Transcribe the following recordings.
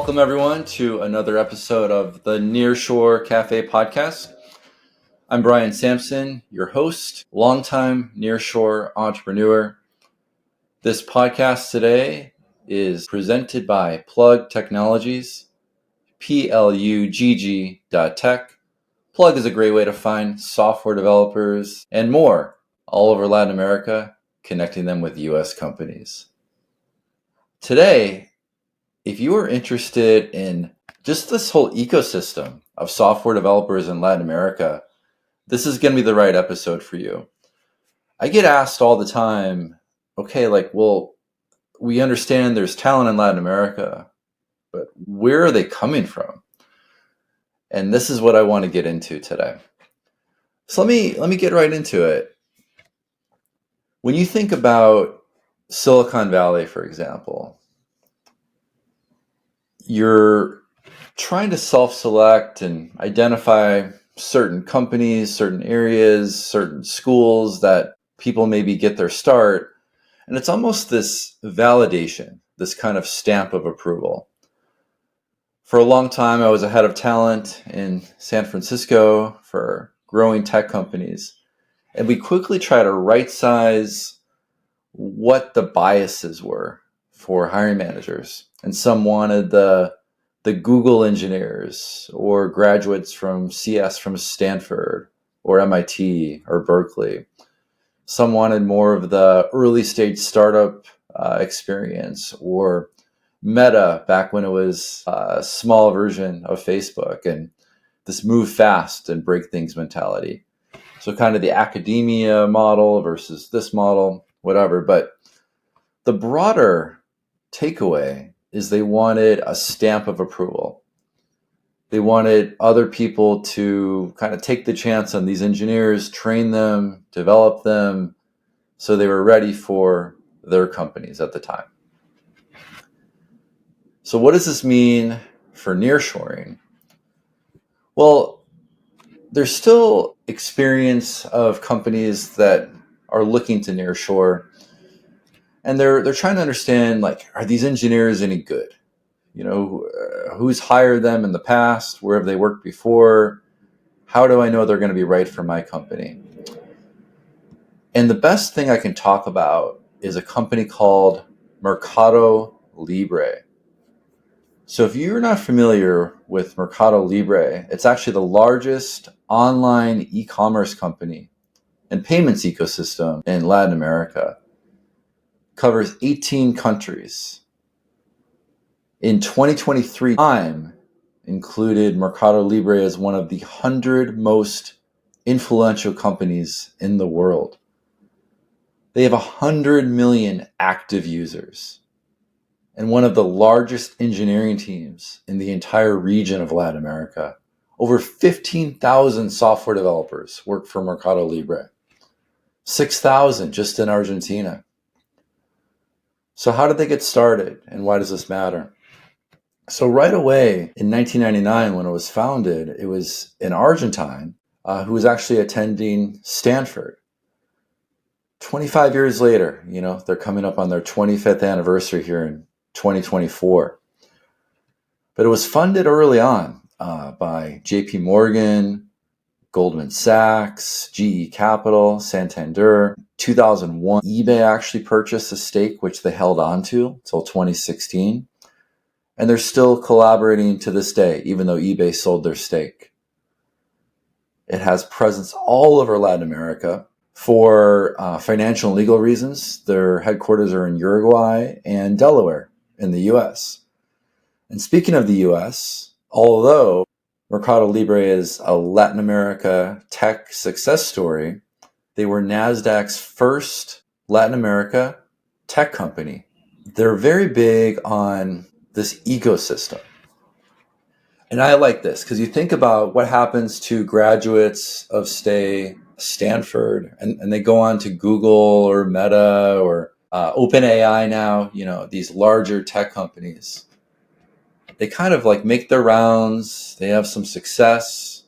Welcome, everyone, to another episode of the Nearshore Cafe Podcast. I'm Brian Sampson, your host, longtime Nearshore entrepreneur. This podcast today is presented by Plugg Technologies, Plugg.tech. Plugg is a great way to find software developers and more all over Latin America, connecting them with U.S. companies. Today, if you are interested in just this whole ecosystem of software developers in Latin America, this is going to be the right episode for you. I get asked all the time, we understand there's talent in Latin America, but where are they coming from? And this is what I want to get into today. So let me get right into it. When you think about Silicon Valley, for example, you're trying to self-select and identify certain companies, certain areas, certain schools that people maybe get their start. And it's almost this validation, this kind of stamp of approval. For a long time, I was a head of talent in San Francisco for growing tech companies. And we quickly try to right-size what the biases were for hiring managers. And some wanted the Google engineers or graduates from CS from Stanford or MIT or Berkeley. Some wanted more of the early stage startup experience or Meta back when it was a small version of Facebook and this move fast and break things mentality. So kind of the academia model versus this model, whatever. But the broader takeaway is they wanted a stamp of approval. They wanted other people to kind of take the chance on these engineers, train them, develop them, so they were ready for their companies at the time. So what does this mean for nearshoring? Well, there's still experience of companies that are looking to nearshore, and they're trying to understand, are these engineers any good? Who's hired them in the past? Where have they worked before? How do I know they're going to be right for my company? And the best thing I can talk about is a company called MercadoLibre. So if you're not familiar with MercadoLibre, it's actually the largest online e-commerce company and payments ecosystem in Latin America. Covers 18 countries. In 2023, Time included MercadoLibre as one of the 100 most influential companies in the world. They have 100 million active users and one of the largest engineering teams in the entire region of Latin America. Over 15,000 software developers work for MercadoLibre. 6,000 just in Argentina. So how did they get started and why does this matter? So right away in 1999, when it was founded, it was an Argentine who was actually attending Stanford. 25 years later, they're coming up on their 25th anniversary here in 2024. But it was funded early on by JP Morgan, Goldman Sachs, GE Capital, Santander. 2001, eBay actually purchased a stake, which they held on to until 2016. And they're still collaborating to this day, even though eBay sold their stake. It has presence all over Latin America for financial and legal reasons. Their headquarters are in Uruguay and Delaware in the U.S. And speaking of the U.S., although MercadoLibre is a Latin America tech success story, they were NASDAQ's first Latin America tech company. They're very big on this ecosystem. And I like this because you think about what happens to graduates of, Stanford, and they go on to Google or Meta or OpenAI now, these larger tech companies. They kind of make their rounds, they have some success,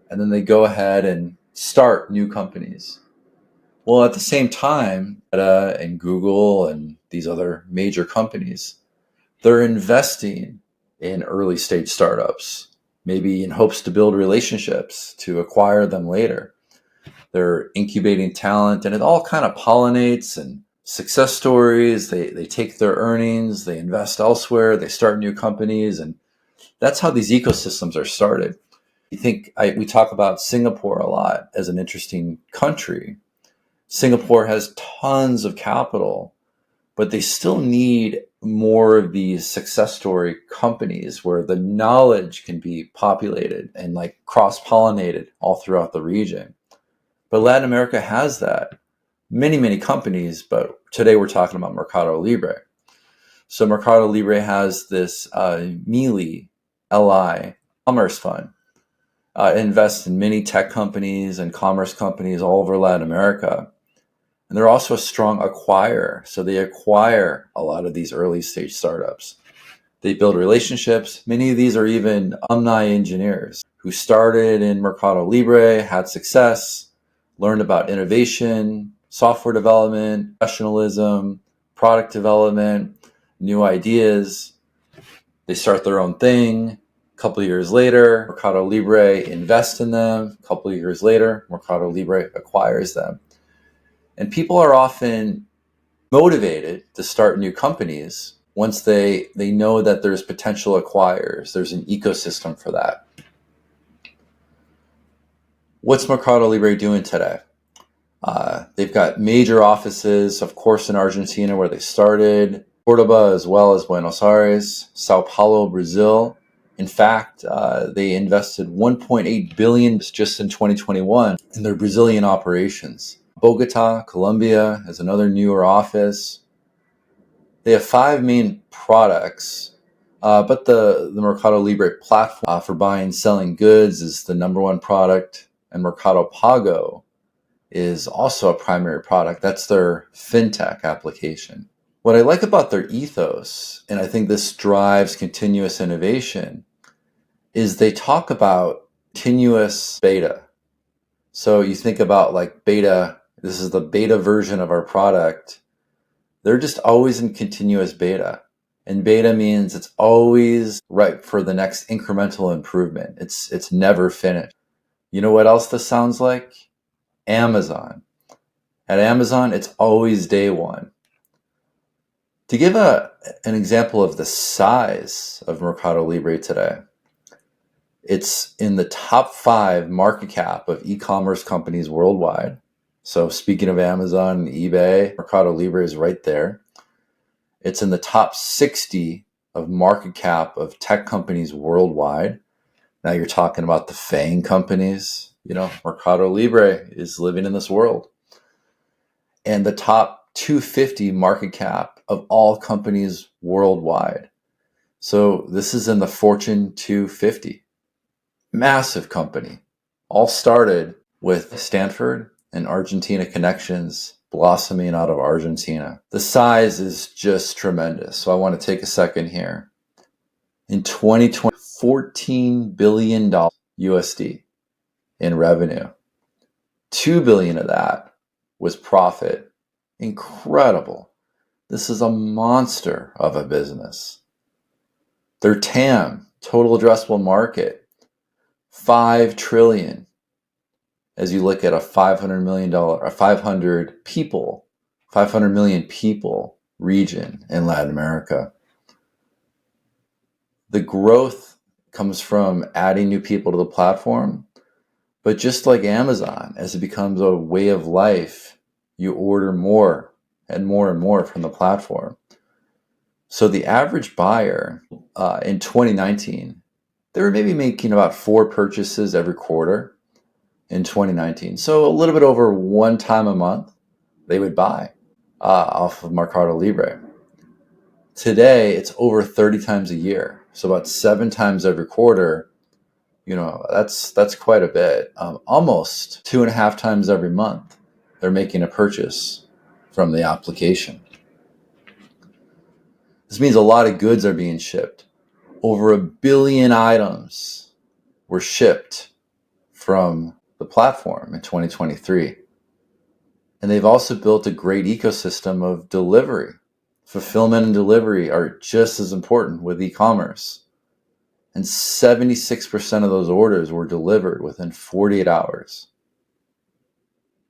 and then they go ahead and start new companies. Well, at the same time, Meta and Google and these other major companies, they're investing in early stage startups, maybe in hopes to build relationships to acquire them later. They're incubating talent, and it all kind of pollinates, and success stories, they take their earnings, they invest elsewhere, they start new companies, and that's how these ecosystems are started. We talk about Singapore a lot as an interesting country. Singapore has tons of capital, but they still need more of these success story companies where the knowledge can be populated and like cross-pollinated all throughout the region. But Latin America has that. Many companies, but today we're talking about MercadoLibre. So MercadoLibre has this Mili, LI, commerce fund. Invests in many tech companies and commerce companies all over Latin America. And they're also a strong acquirer. So they acquire a lot of these early stage startups. They build relationships. Many of these are even alumni engineers who started in MercadoLibre, had success, learned about innovation, software development, professionalism, product development, new ideas. They start their own thing. A couple of years later, MercadoLibre invests in them. A couple of years later, MercadoLibre acquires them. And people are often motivated to start new companies once they know that there's potential acquirers. There's an ecosystem for that. What's MercadoLibre doing today? They've got major offices, of course, in Argentina, where they started, Cordoba, as well as Buenos Aires, Sao Paulo, Brazil. In fact, they invested $1.8 billion just in 2021 in their Brazilian operations. Bogota, Colombia, has another newer office. They have 5 main products, but the MercadoLibre platform for buying and selling goods is the number one product, and Mercado Pago is also a primary product. That's their fintech application. What I like about their ethos, and I think this drives continuous innovation, is they talk about continuous beta. So you think about like beta, this is the beta version of our product. They're just always in continuous beta. And beta means it's always right for the next incremental improvement. It's never finished. You know what else this sounds like? Amazon. At Amazon, it's always day one. To give an example of the size of MercadoLibre today, it's in the top 5 market cap of e-commerce companies worldwide. So speaking of Amazon and eBay, MercadoLibre is right there. It's in the top 60 of market cap of tech companies worldwide. Now you're talking about the FANG companies. You know, MercadoLibre is living in this world. And the top 250 market cap of all companies worldwide. So this is in the Fortune 250. Massive company. All started with Stanford and Argentina connections blossoming out of Argentina. The size is just tremendous. So I want to take a second here. In 2020, $14 billion USD in revenue. $2 billion of that was profit. Incredible. This is a monster of a business. Their TAM, total addressable market, $5 trillion. As you look at a $500 million people region in Latin America. The growth comes from adding new people to the platform. But just like Amazon, as it becomes a way of life, you order more and more from the platform. So the average buyer in 2019, they were maybe making about 4 purchases every quarter in 2019. So a little bit over 1 time a month, they would buy off of MercadoLibre. Today, it's over 30 times a year. So about 7 times every quarter. You know, that's quite a bit. Almost 2.5 times every month, they're making a purchase from the application. This means a lot of goods are being shipped. Over 1 billion items were shipped from the platform in 2023. And they've also built a great ecosystem of delivery. Fulfillment and delivery are just as important with e-commerce. and 76% of those orders were delivered within 48 hours.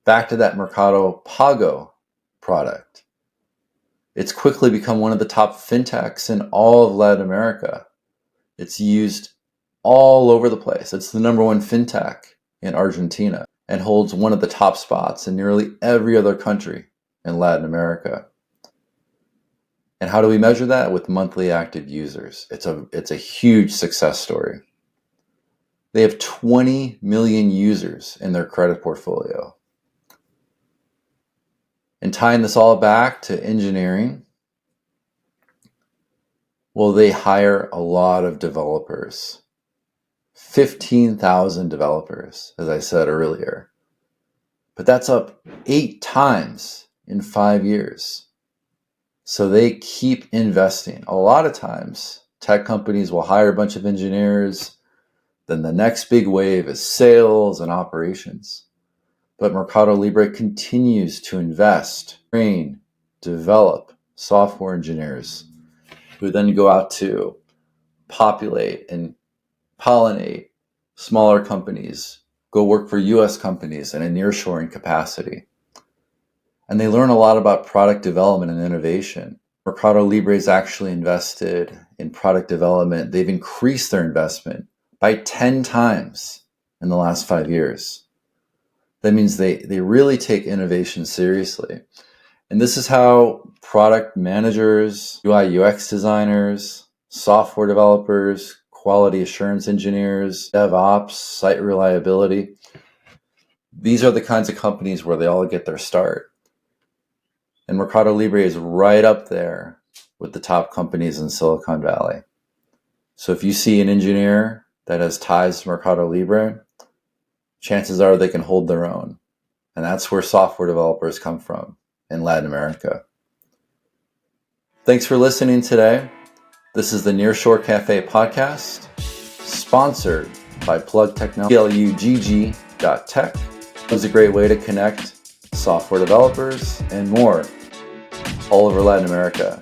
Back to that Mercado Pago product. It's quickly become one of the top fintechs in all of Latin America. It's used all over the place. It's the number one fintech in Argentina and holds one of the top spots in nearly every other country in Latin America. And how do we measure that? With monthly active users. It's a huge success story. They have 20 million users in their credit portfolio. And tying this all back to engineering, well, they hire a lot of developers. 15,000 developers, as I said earlier. But that's up 8 times in 5 years. So they keep investing. A lot of times, tech companies will hire a bunch of engineers. Then the next big wave is sales and operations. But MercadoLibre continues to invest, train, develop software engineers who then go out to populate and pollinate smaller companies, go work for US companies in a nearshoring capacity. And they learn a lot about product development and innovation. MercadoLibre has actually invested in product development. They've increased their investment by 10 times in the last 5 years. That means they really take innovation seriously. And this is how product managers, UI UX designers, software developers, quality assurance engineers, DevOps, site reliability, these are the kinds of companies where they all get their start. And MercadoLibre is right up there with the top companies in Silicon Valley. So if you see an engineer that has ties to MercadoLibre, chances are they can hold their own. And that's where software developers come from in Latin America. Thanks for listening today. This is the Nearshore Cafe Podcast, sponsored by Plugg Technologies, plugg.tech. It was a great way to connect software developers and more all over Latin America.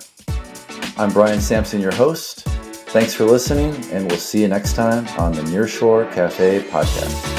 I'm Brian Sampson, your host. Thanks for listening, and we'll see you next time on the Nearshore Cafe Podcast.